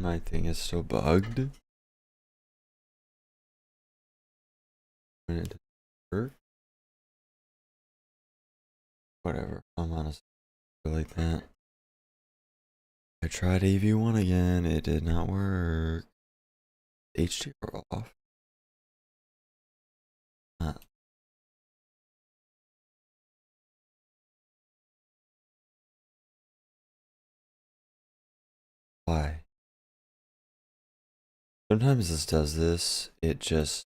my thing is still bugged. When it doesn't work. Whatever. I'm honestly like that. I tried AV1 again. It did not work. HDR off. Huh. Why? Sometimes this does this. It just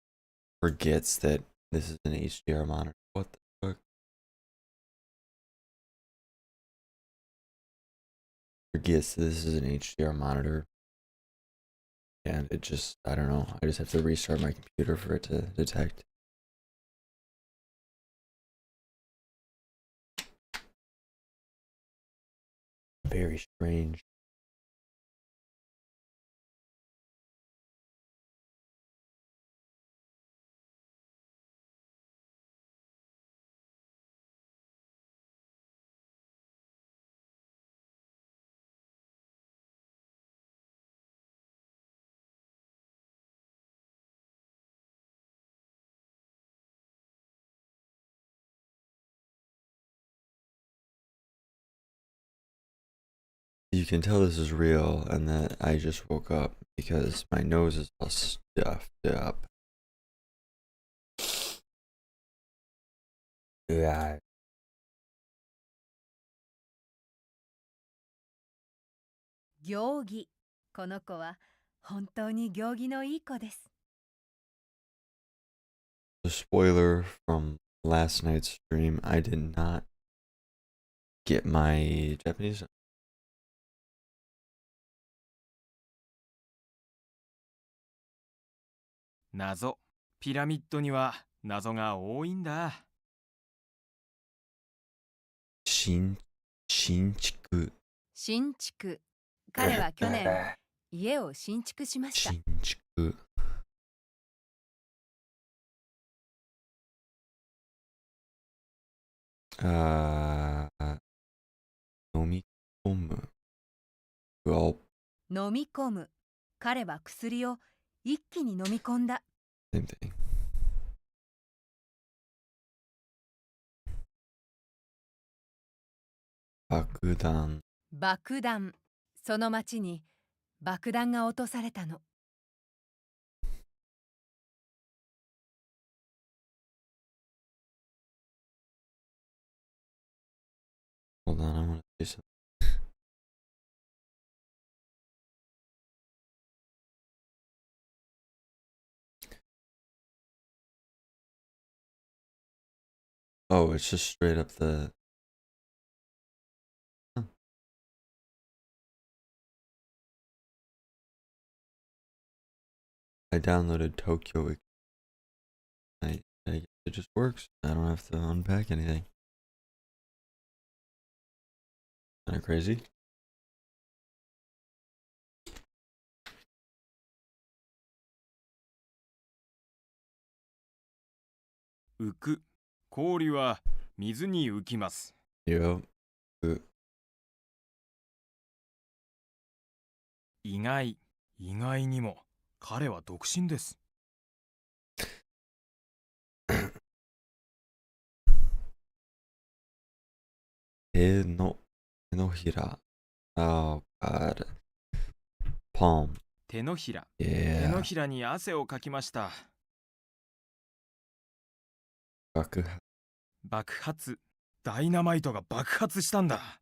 forgets that this is an HDR monitor. What the fuck? Forgets this is an HDR monitor. And it just, I don't know. I just have to restart my computer for it to detect. Very strange. You can tell this is real and that I just woke up because my nose is all stuffed up. Yeah. 行儀。この子は本当に行儀のいい子です。The spoiler from last night's stream, I did not get my Japanese. 謎。ピラミッドには謎が多いんだ。新築。新築。彼は去年家を新築しました。新築。飲み込む。Well, 飲み込む。彼は薬を一気に飲み込んだ。same thing. 爆弾。爆弾。その町に爆弾が落とされたの。Hold on, I want to say something. Oh, it's just straight up the. Huh. I downloaded Tokyo. I guess it just works. I don't have to unpack anything. Kind of crazy. 浮く。氷は水に浮きます。Yo. 意外。意外にも彼は独身です。手のひら。Oh God. Palm. 手のひら。Yeah. 手のひらに汗をかきました。爆発。爆発。ダイナマイトが爆発したんだ。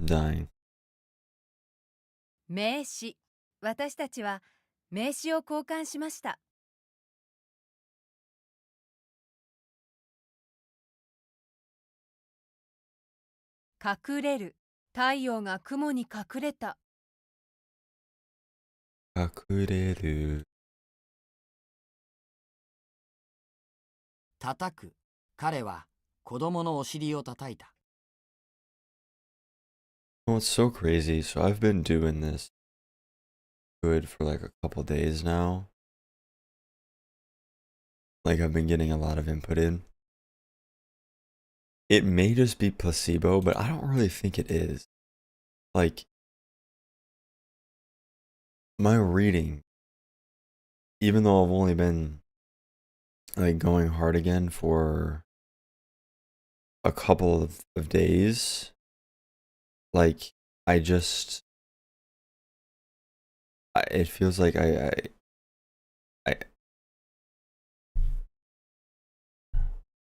Dying. 名刺。私たちは名刺を交換しました。隠れる。太陽が雲に隠れた。隠れる。叩く。彼は子供のお尻を叩いた。Oh, it's so crazy. So I've been doing this good for like a couple days now. Like I've been getting a lot of input in. It may just be placebo, but I don't really think it is. Like my reading, even though I've only been like going hard again for a couple of days, like I just it feels like I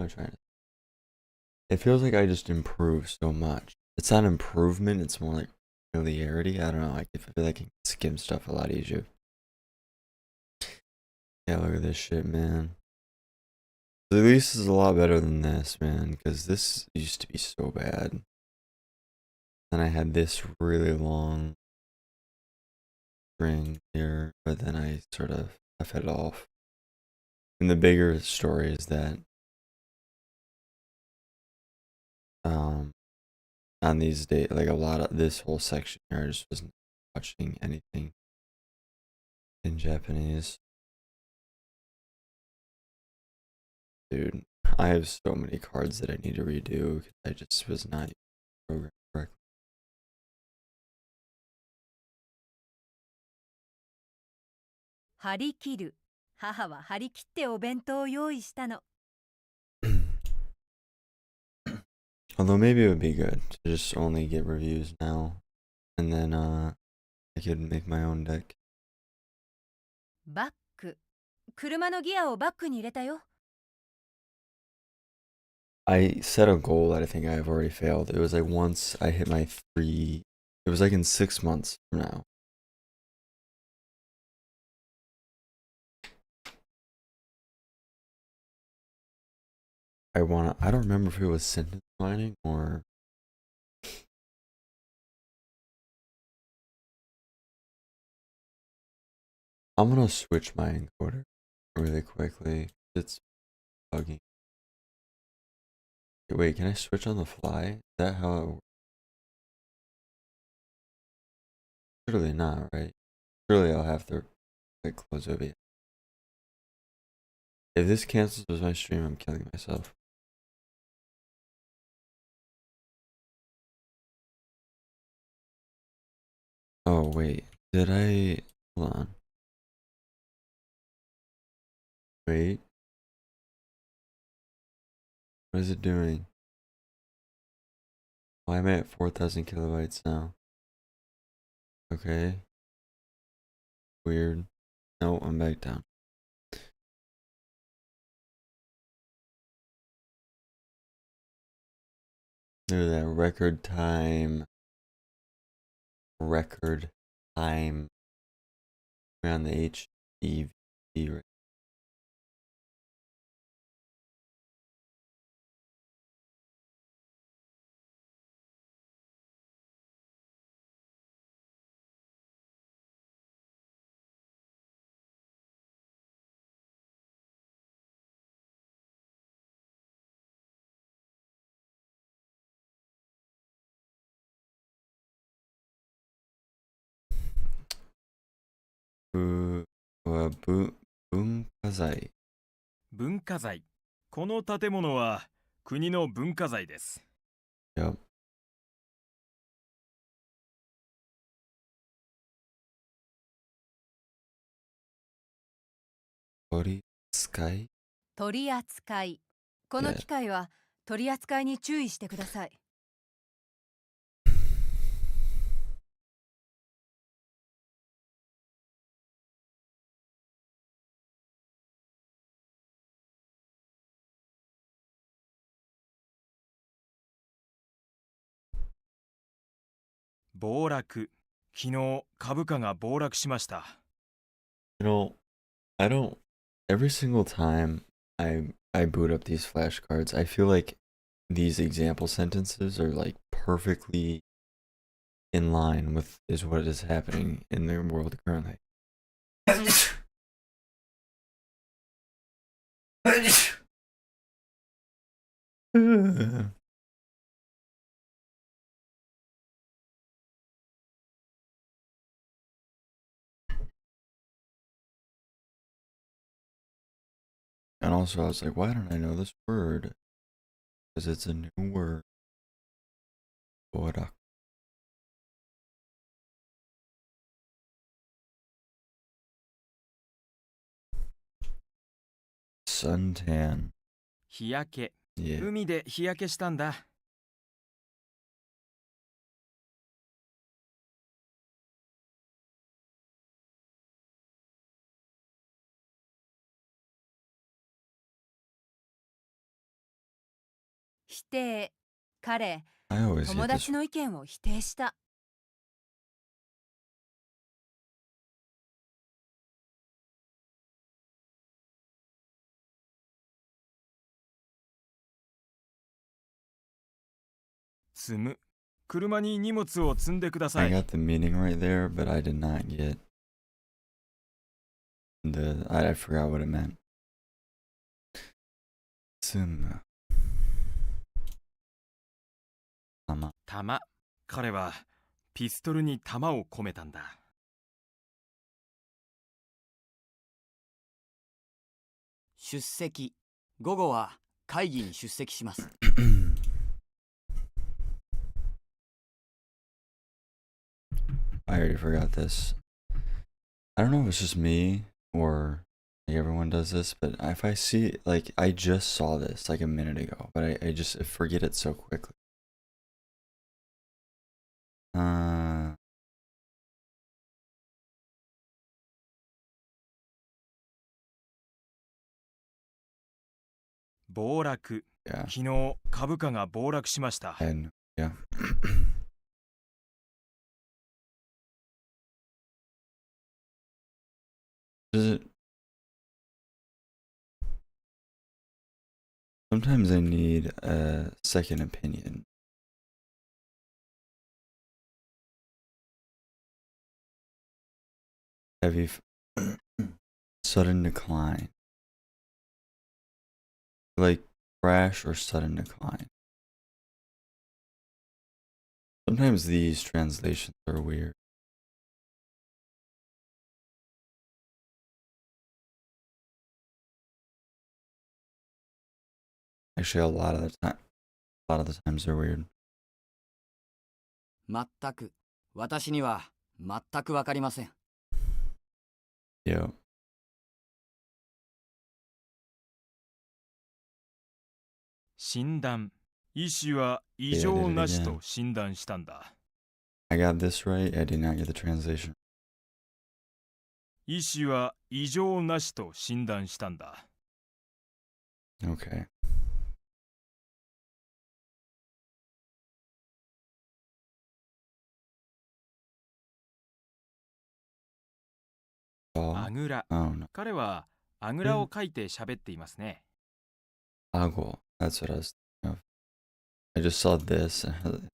I'm trying to, it feels like I just improved so much. It's not improvement, it's more like familiarity. I don't know, I feel like I can skim stuff a lot easier. Yeah, look at this shit, man. At least this is a lot better than this, man, because this used to be so bad. Then I had this really long string here, but then I sort of left it off. And the bigger story is that on these days, like a lot of this whole section here, I just wasn't watching anything in Japanese. Dude, I have so many cards that I need to redo because I just was not programmed correctly. 張り切る。母は張り切ってお弁当を用意したの。Although maybe it would be good to just only get reviews now, and then I could make my own deck. バック。車のギアをバックに入れたよ。I set a goal that I think I've already failed. It was like once I hit my 3, it was like in 6 months from now. I don't remember if it was sentence mining or I'm gonna switch my encoder really quickly. It's bugging. Wait, can I switch on the fly? Is that how it works? Surely not, right? Surely I'll have to like close OBS. If this cancels my stream, I'm killing myself. Oh wait, did I? Hold on. Wait. What is it doing? Why am I at 4,000 kilobytes now? Okay. Weird. No, I'm back down. Look at that record time. Record time. We're on the HEV right.文化財。文化財。この建物は国の文化財です。Yep. 取り扱い。取り扱い。この機械は取り扱いに注意してください。暴落。昨日株価が暴落しました。You know, I don't. Every single time I boot up these flashcards, I feel like these example sentences are like perfectly in line with is what is happening in the world currently. also I was like, why don't I know this word? Because it's a new word. Borak. Suntan. 日焼け。 Yeah. 海で日焼けしたんだ。否定。彼、 I always 友 get this. 達の意見を否定した。積む。車に荷物を積んでくださ I い。 got the meaning right there, but I did not get I forgot what it meant. Sum. 弾。彼はピストルに弾を込めたんだ。出席。午後は会議に出席します。I already forgot this. I don't know if it's just me or like everyone does this, but if I see like I just saw this like a minute ago, but I just forget it so quickly. 暴落。 Yeah. 昨日株価が暴落しました。 And yeah. Does it sometimes I need a second opinion. Heavy sudden decline. Like crash or sudden decline. Sometimes these translations are weird. Actually, a lot of the times they're weird. 全く。私には全くわかりません。Yeah. 診断。医師は異常なしと診断したんだ。 I got this right. I did not get the translation. 医師は異常なしと診断したんだ。 Okay. Oh, あぐら。 oh no. 彼はあぐらをかいて喋っていますね。 Ago. That's what I was thinking of. I just saw this. And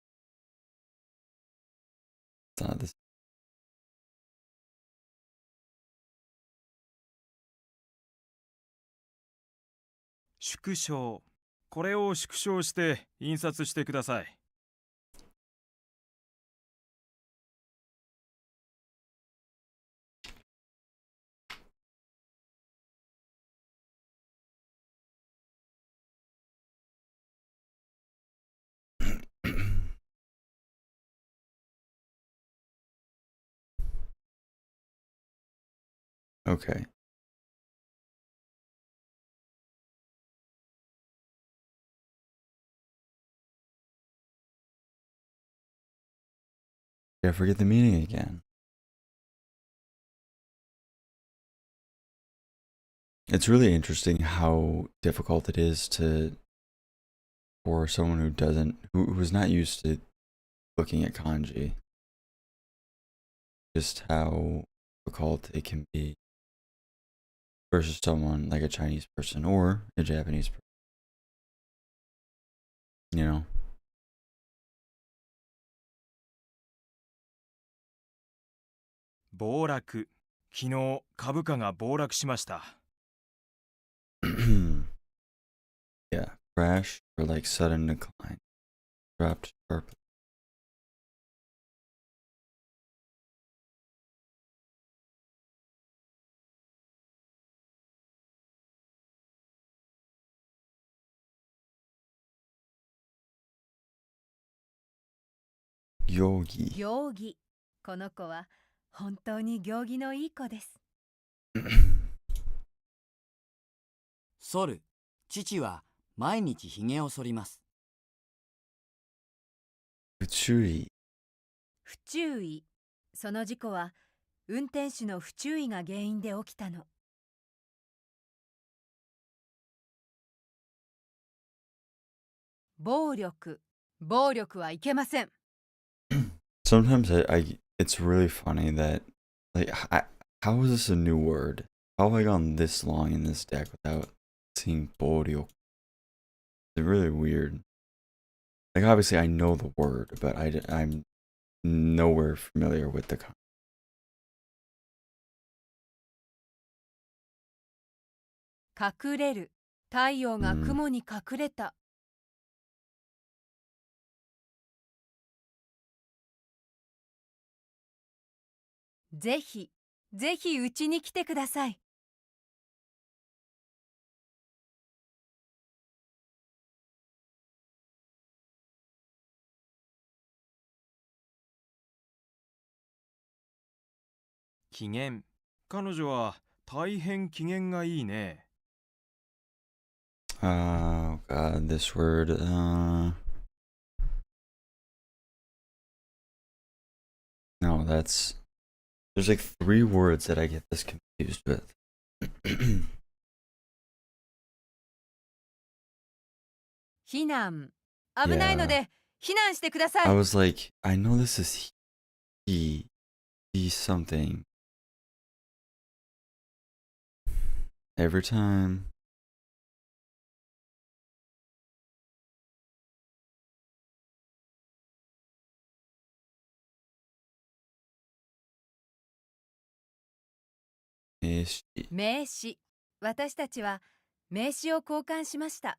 it's not this. 縮小。これを縮小して印刷してください。 Okay. Yeah, I forget the meaning again. It's really interesting how difficult it is for someone who's not used to looking at kanji. Just how difficult it can be versus someone like a Chinese person or a Japanese person. You know? 暴落。昨日株価が暴落しました。 Yeah, crash or like sudden decline. Dropped sharply. 行儀。行儀。この子は本当に行儀のいい子です。剃る。父は毎日ひげを剃ります。不注意。不注意。その事故は運転手の不注意が原因で起きたの。暴力。暴力はいけません。Sometimes it's really funny that, like, how is this a new word? How have I gone this long in this deck without seeing boryok? It's really weird. Like, obviously, I know the word, but I'm nowhere familiar with the. 隠れる。太陽が雲に隠れた。ぜひ、ぜひうちに来てください。機嫌。彼女は大変機嫌がいいね。Oh God, this word. No, that's. There's like 3 words that I get this confused with. 避難。危ないので、避難してくださ I い。was like, I know this is he something. Every time.名詞。私たちは名詞を交換しました。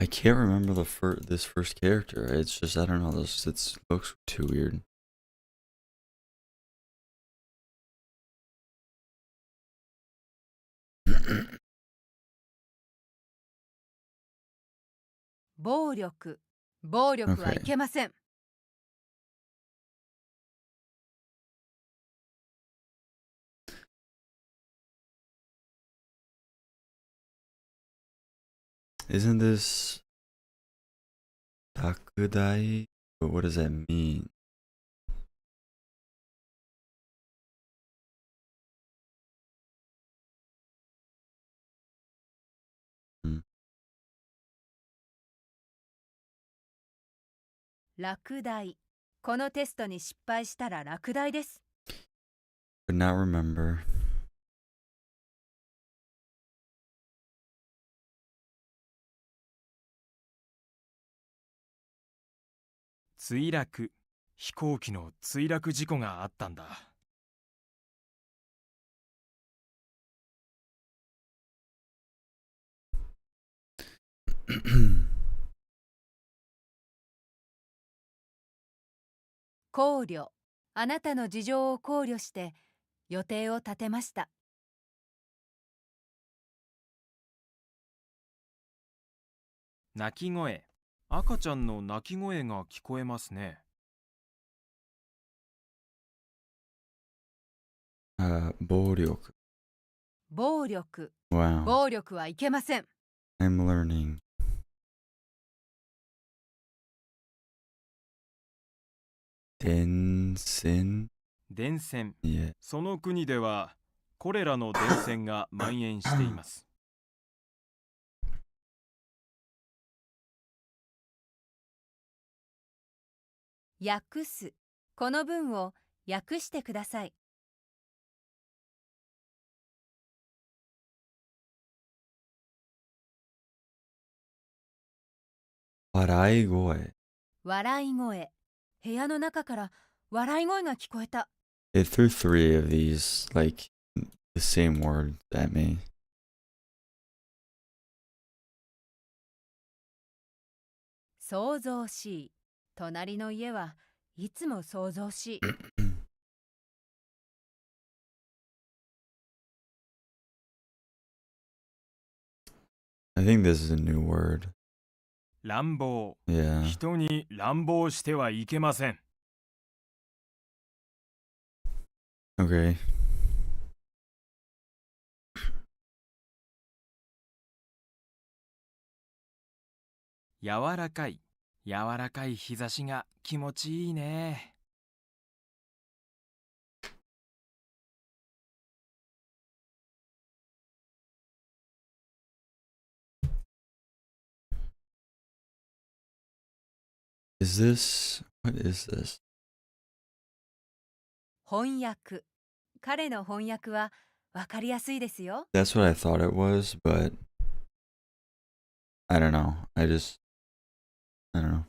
I can't remember this first character. It's just, I don't know, it looks too weird. .暴力。暴力はいけません。Isn't this Takudai? But what does that mean? Hmm. 落第。このテストに失敗したら落第です。Could not remember. 墜落。飛行機の墜落事故があったんだ。考慮。あなたの事情を考慮して予定を立てました。泣き声。赤ちゃんの泣き声が聞こえますね。暴力。暴力。Wow. 暴力はいけません。I'm learning. 伝染。伝染。 Yeah. その国ではコレラの伝染が蔓延しています。訳す。この文を訳してください。笑い声。笑い声。部屋の中から笑い声が聞こえた。It threw 3 of these, like, the same word at me. 騒々しい。隣の家はいつも騒々しい。I think this is a new word. 乱暴 Yeah. 人に乱暴してはいけません。 Okay. 柔らかい柔らかい日差しが気持ちいいね。 Is this what is this? 翻訳。彼の翻訳はわかりやすいですよ。That's what I thought it was, but I don't know. I don't know.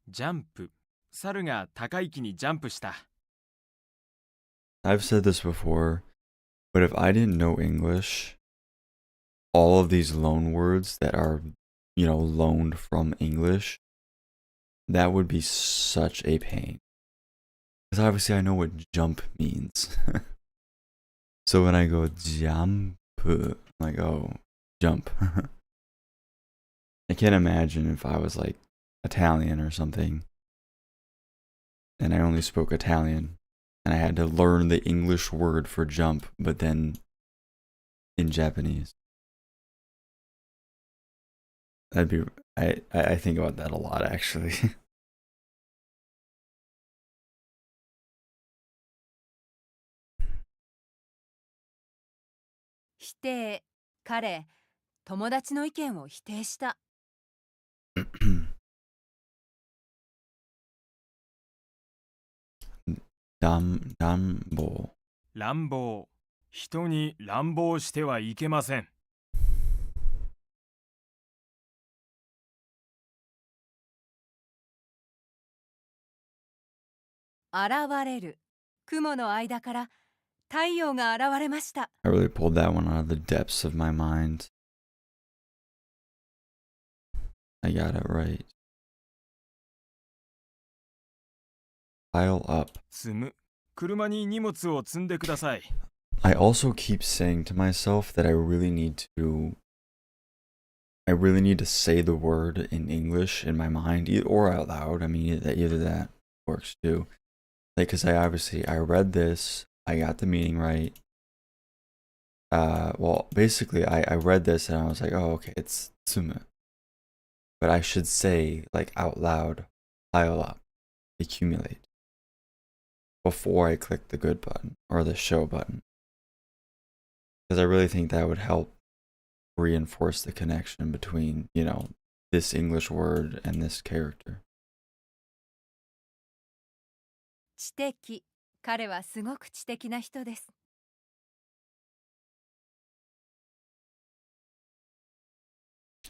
ジャンプ猿が高い木にジャンプした。 I've said this before, but if I didn't know English, all of these loan words that are, loaned from English, that would be such a pain. Because obviously I know what jump means. So when I go jump, I'm like, oh, jump. I can't imagine if I was like Italian or something, and I only spoke Italian, and I had to learn the English word for jump, but then in Japanese. That'd be, I think about that a lot, actually. 否定。彼、友達の意見を否定した。Dumbo. 乱暴人に乱暴してはいけません。 現れる。雲の間から太陽が現れました。I really pulled that one out of the depths of my mind. I got it right. Pile up. 積む車に荷物を積んでください。 I also keep saying to myself that I really need to say the word in English in my mind or out loud. I mean, either that works too. Like, because I read this, I got the meaning right. Well, basically, I read this and I was like, oh, okay, it's tsumu. But I should say, like, out loud, pile up, accumulate, before I click the good button or the show button. Because I really think that would help reinforce the connection between, this English word and this character. 知的。彼はすごく知的な人です。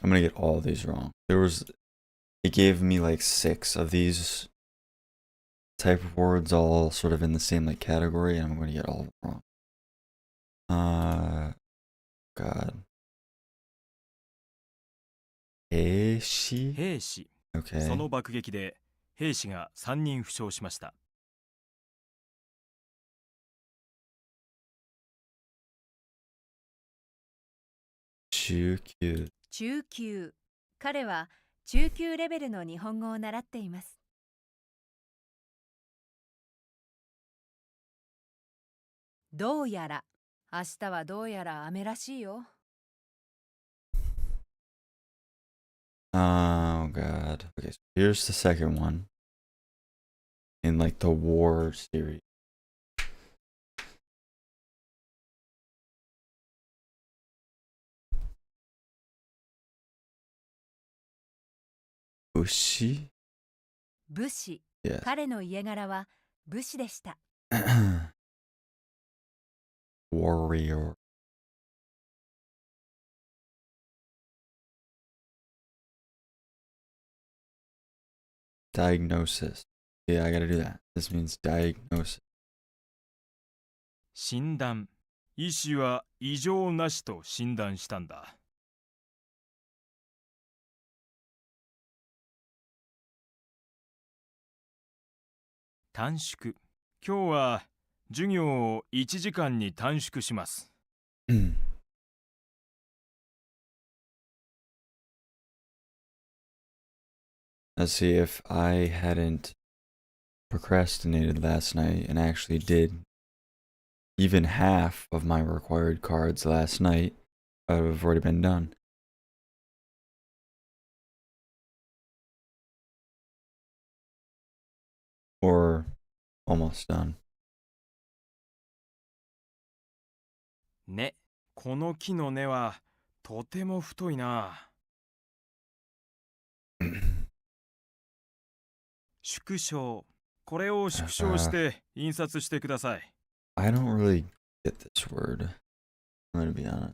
I'm gonna get all these wrong. It gave me like 6 of these type of words all sort of in the same like category, and I'm gonna get all of them wrong. God. Eishi? 兵士 Okay. その爆撃で兵士が3人負傷しました。 Chukyu. 中級。彼は中級レベルの日本語を習っています。どうやら。明日はどうやら雨らしいよ。Oh God. Okay, so here's the second one. In like the war series. Ushi? 武士。 Yes. 彼の家柄は武士でした。 Warrior. Diagnosis. Yeah, I gotta do that. This means diagnosis. 診断医師は異常なしと診断したんだ。 短縮今日は授業を1時間に短縮します。Let's see, if I hadn't procrastinated last night and actually did even half of my required cards last night, I would have already been done. Or almost done. ね。この木の根はとても太いな。縮小。これを縮小して印刷してください。I don't really get this word. I'm gonna be honest.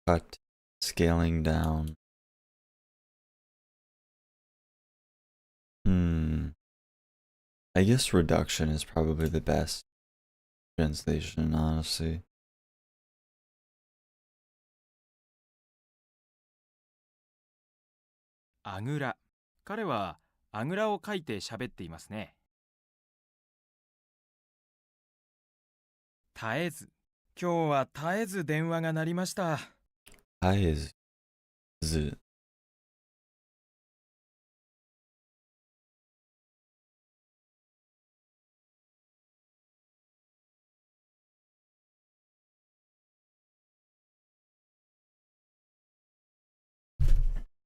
Cut, scaling down. I guess reduction is probably the best translation, honestly. あぐら。彼はあぐらをかいて喋っていますね。絶えず。今日は絶えず電話が鳴りました。Hi is z.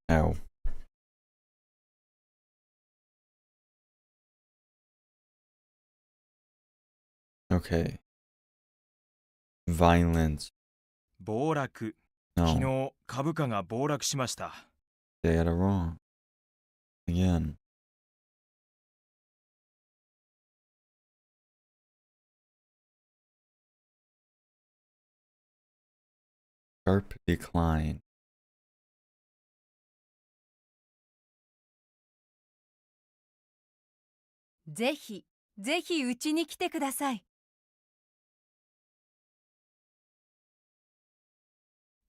Ow. Okay. Violence. 暴落。No, 昨日株価が暴落しました。they got it wrong. Again. Sharp decline. ぜひぜひうちに来てください。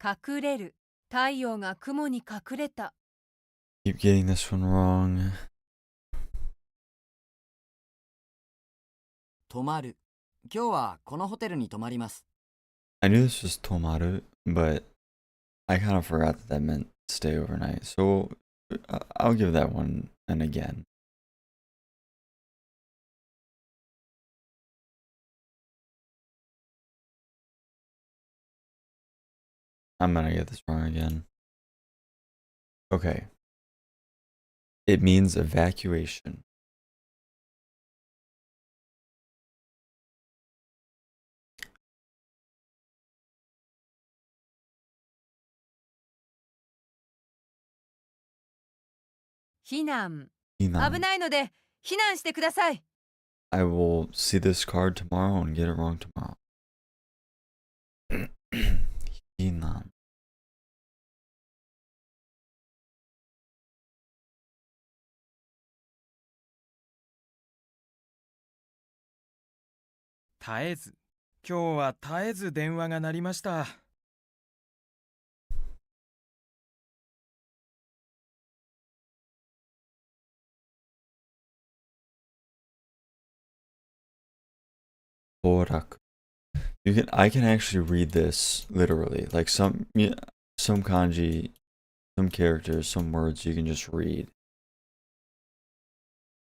隠れる。太陽が雲に隠れた。 Keep getting this one wrong. 泊まる。今日はこのホテルに泊まります。I knew this was tomaru, but I kind of forgot that that meant stay overnight. So I'll give that one an again. I'm gonna get this wrong again. Okay. It means evacuation.避難。 Inan. 危ないので避難してください。 I will see this card tomorrow and get it wrong tomorrow. Inan. 絶えず。今日は絶えず電話が鳴りました。Boraku. I can actually read this literally. Like some kanji, some characters, some words you can just read.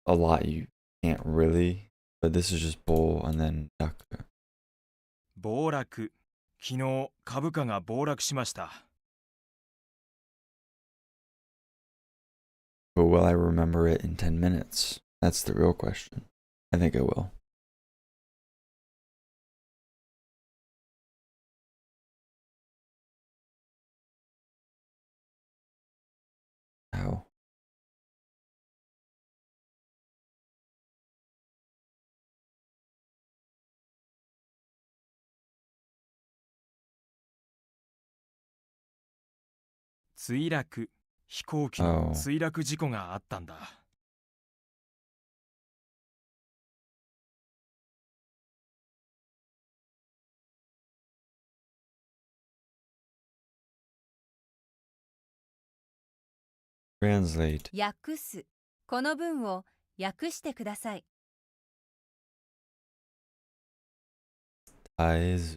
A lot you can't really, but this is just bo and then daku. 暴落。昨日株価が暴落しました。But will I remember it in 10 minutes? That's the real question. I think I will. How?墜落。飛行機の墜落事故があったんだ。Translate. 訳す。この文を訳してください。絶えず。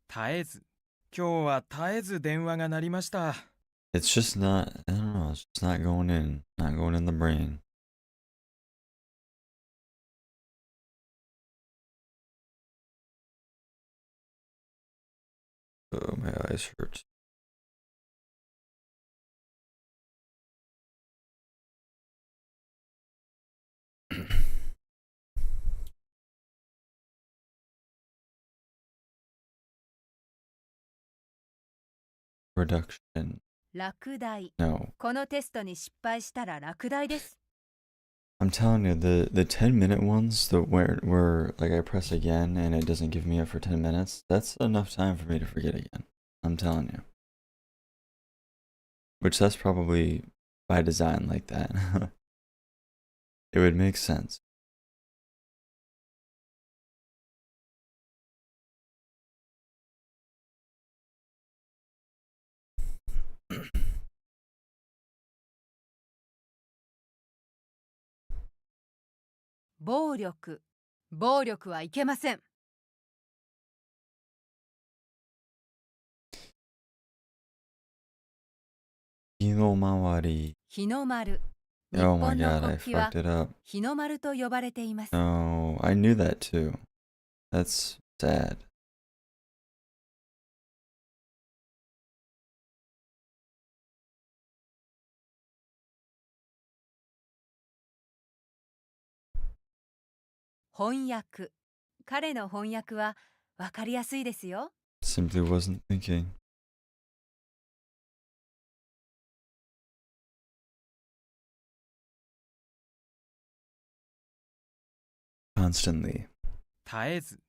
絶えず。今日は絶えず電話が鳴りました。It's just not, I don't know, it's just not going in. Not going in the brain. Oh, my eyes hurt. Reduction. 落第。 No. このテストに失敗したら落第です。 I'm telling you, the 10-minute ones, where like I press again and it doesn't give me up for 10 minutes, that's enough time for me to forget again. I'm telling you. Which that's probably by design like that. It would make sense.「暴力」「暴力はいけません」。日の回り。日の丸。日 Oh my 本の god, I 国旗は fucked it up. 日の丸と呼ばれています。 No, I knew that too. That's sad. 翻訳。彼の翻訳はわかりやすいですよ。 Simply wasn't thinking. Constantly. 絶えず。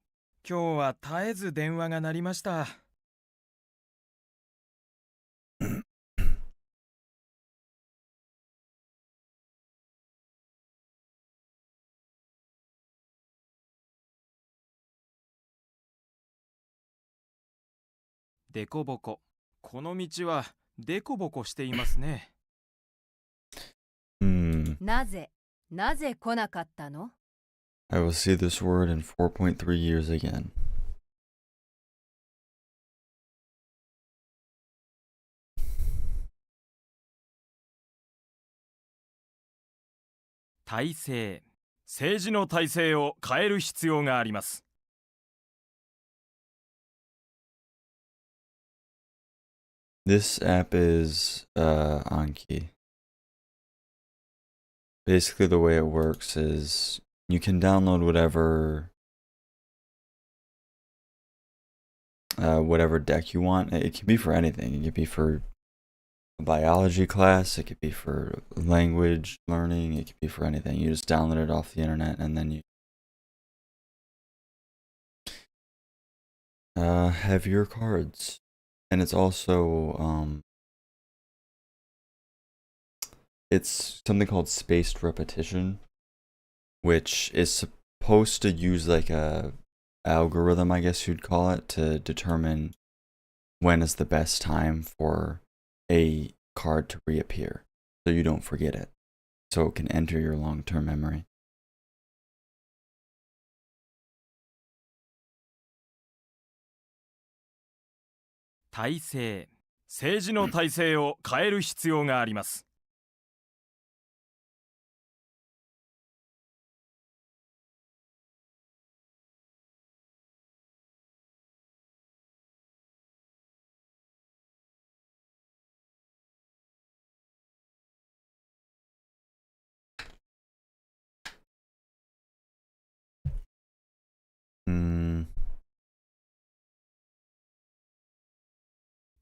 今日は絶えず電話が鳴りました。でこぼこ。この道はでこぼこしていますね。なぜ来なかったの？ I will see this word in 4.3 years again.「体制」。政治の体制を変える必要があります。This app is Anki. Basically, the way it works is you can download whatever deck you want. It can be for anything. It could be for a biology class. It could be for language learning. It could be for anything. You just download it off the internet and then you have your cards. And it's also it's something called spaced repetition, which is supposed to use like a algorithm, I guess you'd call it, to determine when is the best time for a card to reappear, so you don't forget it, so it can enter your long-term memory. 体制。政治の体制を変える必要があります。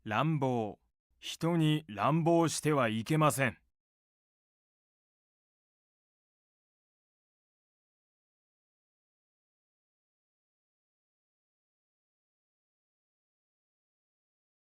乱暴。人に乱暴してはいけません。